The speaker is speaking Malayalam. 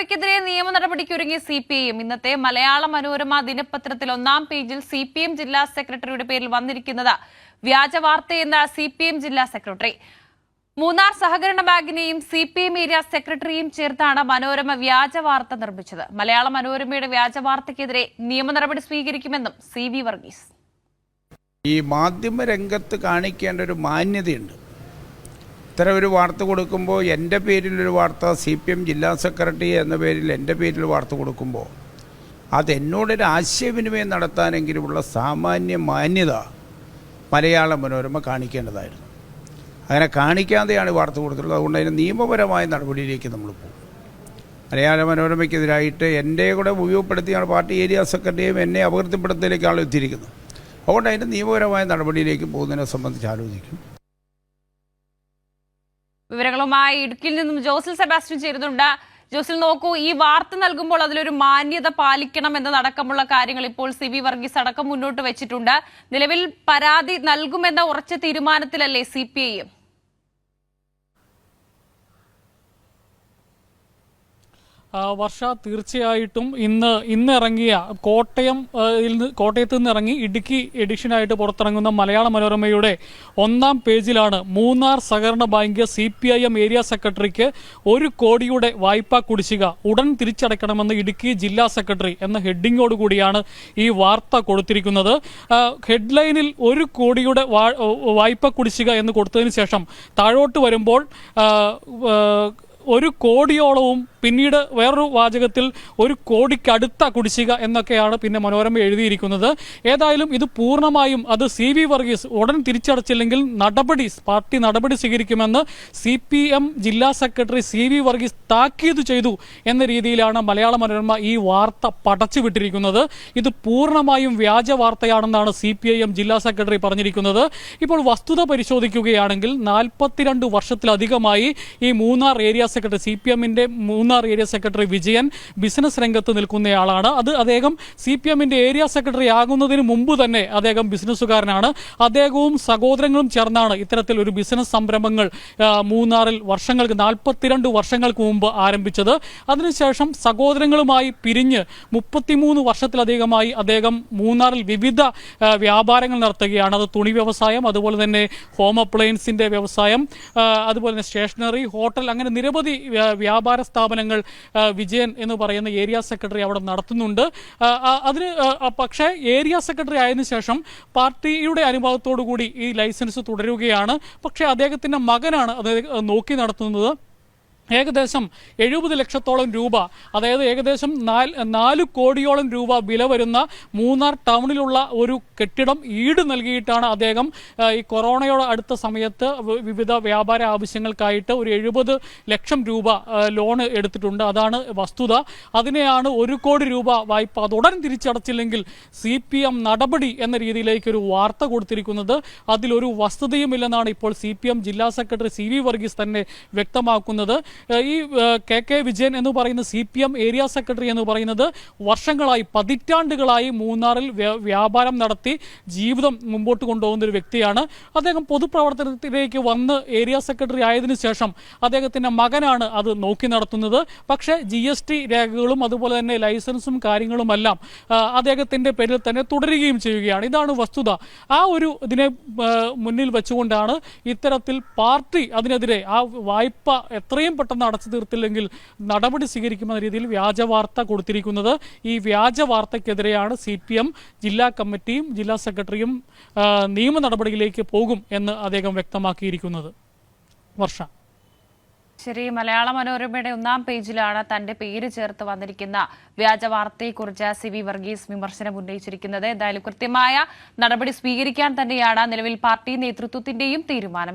മനോരമയ്ക്കെതിരെ നിയമ നടപടിക്കൊരുങ്ങി CPIM. ഇന്നത്തെ മലയാള മനോരമ ദിനപത്രത്തിൽ ഒന്നാം പേജിൽ CPIM ജില്ലാ സെക്രട്ടറിയുടെ പേരിൽ വന്നിരിക്കുന്നത് വ്യാജ വാർത്തയെന്ന CPIM ജില്ലാ സെക്രട്ടറി. മൂന്നാർ സഹകരണ ബാങ്കിനെയും CPIM ഏരിയ സെക്രട്ടറിയും ചേർത്താണ് മനോരമ വ്യാജ വാർത്ത നിർമ്മിച്ചത്. മലയാള മനോരമയുടെ വ്യാജ വാർത്തയ്ക്കെതിരെ നിയമ നടപടി സ്വീകരിക്കുമെന്നും CV വർഗീസ്. ഈ മാധ്യമ രംഗത്ത് കാണിക്കേണ്ട ഒരു മാന്യതയുണ്ട്. ഇത്തരം ഒരു വാർത്ത കൊടുക്കുമ്പോൾ എൻ്റെ പേരിലൊരു വാർത്ത CPIM ജില്ലാ സെക്രട്ടറി എന്ന പേരിൽ എൻ്റെ പേരിൽ വാർത്ത കൊടുക്കുമ്പോൾ അതെന്നോടൊരു ആശയവിനിമയം നടത്താനെങ്കിലുമുള്ള സാമാന്യ മാന്യത മലയാള മനോരമ കാണിക്കേണ്ടതായിരുന്നു. അങ്ങനെ കാണിക്കാതെയാണ് വാർത്ത കൊടുത്തിട്ടുള്ളത്. അതുകൊണ്ട് അതിന് നിയമപരമായ നടപടിയിലേക്ക് നമ്മൾ പോകും. മലയാള മനോരമയ്ക്കെതിരായിട്ട് എൻ്റെ കൂടെ ഉപയോഗപ്പെടുത്തിയാണ് പാർട്ടി ഏരിയ സെക്രട്ടറിയും എന്നെ അപകീർത്തിപ്പെടുത്തലിലേക്കാണ് എത്തിയിരിക്കുന്നത്. അതുകൊണ്ട് അതിൻ്റെ നിയമപരമായ നടപടിയിലേക്ക് പോകുന്നതിനെ സംബന്ധിച്ച് ആലോചിക്കും. വിവരങ്ങളുമായി ഇടുക്കിയിൽ നിന്നും ജോസിൽ സെബാസ്റ്റ്യൻ ചേരുന്നുണ്ട്. ജോസിൽ, നോക്കൂ, ഈ വാർത്ത നൽകുമ്പോൾ അതിലൊരു മാന്യത പാലിക്കണം എന്നതടക്കമുള്ള കാര്യങ്ങൾ ഇപ്പോൾ CV വർഗീസ് അടക്കം മുന്നോട്ട് വെച്ചിട്ടുണ്ട്. നിലവിൽ പരാതി നൽകുമെന്ന ഉറച്ച തീരുമാനത്തിലല്ലേ CPIM? വർഷ, തീർച്ചയായിട്ടും ഇന്ന് ഇറങ്ങിയ കോട്ടയത്ത് നിന്ന് ഇറങ്ങി ഇടുക്കി എഡിഷനായിട്ട് പുറത്തിറങ്ങുന്ന മലയാള മനോരമയുടെ ഒന്നാം പേജിലാണ് മൂന്നാർ സഹകരണ ബാങ്ക് CPIM ഏരിയ സെക്രട്ടറിക്ക് 1 കോടിയുടെ വായ്പാ കുടിശ്ശിക ഉടൻ തിരിച്ചടയ്ക്കണമെന്ന് ഇടുക്കി ജില്ലാ സെക്രട്ടറി എന്ന ഹെഡിങ്ങോടുകൂടിയാണ് ഈ വാർത്ത കൊടുത്തിരിക്കുന്നത്. ഹെഡ്ലൈനിൽ 1 കോടിയുടെ വായ്പാ കുടിശ്ശിക എന്ന് കൊടുത്തതിന് ശേഷം താഴോട്ട് വരുമ്പോൾ 1 കോടിയോളവും, പിന്നീട് വേറൊരു വാചകത്തിൽ 1 കോടിക്കടുത്ത കുടിശ്ശിക എന്നൊക്കെയാണ് പിന്നെ മനോരമ എഴുതിയിരിക്കുന്നത്. ഏതായാലും ഇത് പൂർണ്ണമായും അത് CV വർഗീസ് ഉടൻ തിരിച്ചടച്ചില്ലെങ്കിൽ പാർട്ടി നടപടി സ്വീകരിക്കുമെന്ന് CPM ജില്ലാ സെക്രട്ടറി CV വർഗീസ് താക്കീത് ചെയ്തു എന്ന രീതിയിലാണ് മലയാള മനോരമ ഈ വാർത്ത പടച്ചുവിട്ടിരിക്കുന്നത്. ഇത് പൂർണ്ണമായും വ്യാജ വാർത്തയാണെന്നാണ് CPIM ജില്ലാ സെക്രട്ടറി പറഞ്ഞിരിക്കുന്നത്. ഇപ്പോൾ വസ്തുത പരിശോധിക്കുകയാണെങ്കിൽ 42 വർഷത്തിലധികമായി ഈ മൂന്നാർ ഏരിയ സെക്രട്ടറി, CPMന്റെ Munnar area secretary Vijayan business രംഗത്ത് നിൽക്കുന്നയാളാണ്. അദ്ദേഹം CPMന്റെ ഏരിയ സെക്രട്ടറി ആകുന്നതിന് മുമ്പ് തന്നെ അദ്ദേഹം ബിസിനസ്സുകാരനാണ്. അദ്ദേഹവും സഹോദരങ്ങളും ചേർന്നാണ് ഇത്തരത്തിൽ ഒരു ബിസിനസ് സംരംഭങ്ങൾ മൂന്നാറിൽ 42 വർഷങ്ങൾക്ക് മുമ്പ് ആരംഭിച്ചത്. അതിനുശേഷം സഹോദരങ്ങളുമായി പിരിഞ്ഞ് 33 വർഷത്തിലധികമായി അദ്ദേഹം മൂന്നാറിൽ വിവിധ വ്യാപാരങ്ങൾ നടത്തുകയാണ്. അത് തുണി വ്യവസായം, അതുപോലെ തന്നെ ഹോം അപ്ലയൻസിന്റെ വ്യവസായം, അതുപോലെ തന്നെ സ്റ്റേഷനറി, ഹോട്ടൽ, അങ്ങനെ നിരവധി വ്യാപാര സ്ഥാപനങ്ങൾ വിജയൻ എന്ന് പറയുന്ന ഏരിയ സെക്രട്ടറി അവിടെ നടത്തുന്നുണ്ട്. പക്ഷേ ഏരിയ സെക്രട്ടറി ആയതിനു ശേഷം പാർട്ടിയുടെ അനുഭവത്തോടു കൂടി ഈ ലൈസൻസ് തുടരുകയാണ്. പക്ഷേ അദ്ദേഹത്തിന്റെ മകനാണ് അത് നോക്കി നടത്തുന്നത്. ഏകദേശം 70 ലക്ഷത്തോളം രൂപ, അതായത് ഏകദേശം 4 കോടിയോളം രൂപ വില വരുന്ന മൂന്നാർ ടൗണിലുള്ള ഒരു കെട്ടിടം ഈട് നൽകിയിട്ടാണ് അദ്ദേഹം ഈ കൊറോണയോട് അടുത്ത സമയത്ത് വിവിധ വ്യാപാര ആവശ്യങ്ങൾക്കായിട്ട് ഒരു 70 ലക്ഷം രൂപ ലോണ് എടുത്തിട്ടുണ്ട്. അതാണ് വസ്തുത. അതിനെയാണ് 1 കോടി രൂപ വായ്പ അതുടൻ തിരിച്ചടച്ചില്ലെങ്കിൽ CPM നടപടി എന്ന രീതിയിലേക്ക് ഒരു വാർത്ത കൊടുത്തിരിക്കുന്നത്. അതിലൊരു വസ്തുതയുമില്ലെന്നാണ് ഇപ്പോൾ CPM ജില്ലാ സെക്രട്ടറി CV വർഗീസ് തന്നെ വ്യക്തമാക്കുന്നത്. ഈ KK വിജയൻ എന്ന് പറയുന്ന CPM ഏരിയ സെക്രട്ടറി എന്ന് പറയുന്നത് വർഷങ്ങളായി, പതിറ്റാണ്ടുകളായി മൂന്നാറിൽ വ്യാപാരം നടത്തി ജീവിതം മുമ്പോട്ട് കൊണ്ടുപോകുന്ന ഒരു വ്യക്തിയാണ്. അദ്ദേഹം പൊതുപ്രവർത്തനത്തിലേക്ക് വന്ന് ഏരിയ സെക്രട്ടറി ആയതിനു ശേഷം അദ്ദേഹത്തിൻ്റെ മകനാണ് അത് നോക്കി നടത്തുന്നത്. പക്ഷേ GST രേഖകളും അതുപോലെ തന്നെ ലൈസൻസും കാര്യങ്ങളുമെല്ലാം അദ്ദേഹത്തിൻ്റെ പേരിൽ തന്നെ തുടരുകയും ചെയ്യുകയാണ്. ഇതാണ് വസ്തുത. ആ ഒരു ഇതിനെ മുന്നിൽ വെച്ചുകൊണ്ടാണ് ഇത്തരത്തിൽ പാർട്ടി അതിനെതിരെ ആ വായ്പ എത്രയും പെട്ടെന്ന് അടച്ചു തീർത്തില്ലെങ്കിൽ നടപടി സ്വീകരിക്കുമെന്ന രീതിയിൽ വ്യാജ വാർത്ത കൊടുത്തിരിക്കുന്നത്. ഈ വ്യാജ വാർത്തയ്ക്കെതിരെയാണ് CPM ജില്ലാ കമ്മിറ്റിയും ജില്ലാ സെക്രട്ടറിയും നിയമ നടപടിയിലേക്ക് പോകും എന്ന് അദ്ദേഹം വ്യക്തമാക്കിയിരിക്കുന്നത്. വർഷ, ശരി, മലയാള മനോരമയുടെ ഒന്നാം പേജിലാണ് തന്റെ പേര് ചേർത്ത് വന്നിരിക്കുന്ന വ്യാജ വാർത്തയെക്കുറിച്ച് CV വർഗീസ് വിമർശനം ഉന്നയിച്ചിരിക്കുന്നത്. എന്തായാലും കൃത്യമായ നടപടി സ്വീകരിക്കാൻ തന്നെയാണ് നിലവിൽ പാർട്ടി നേതൃത്വത്തിന്റെയും തീരുമാനം.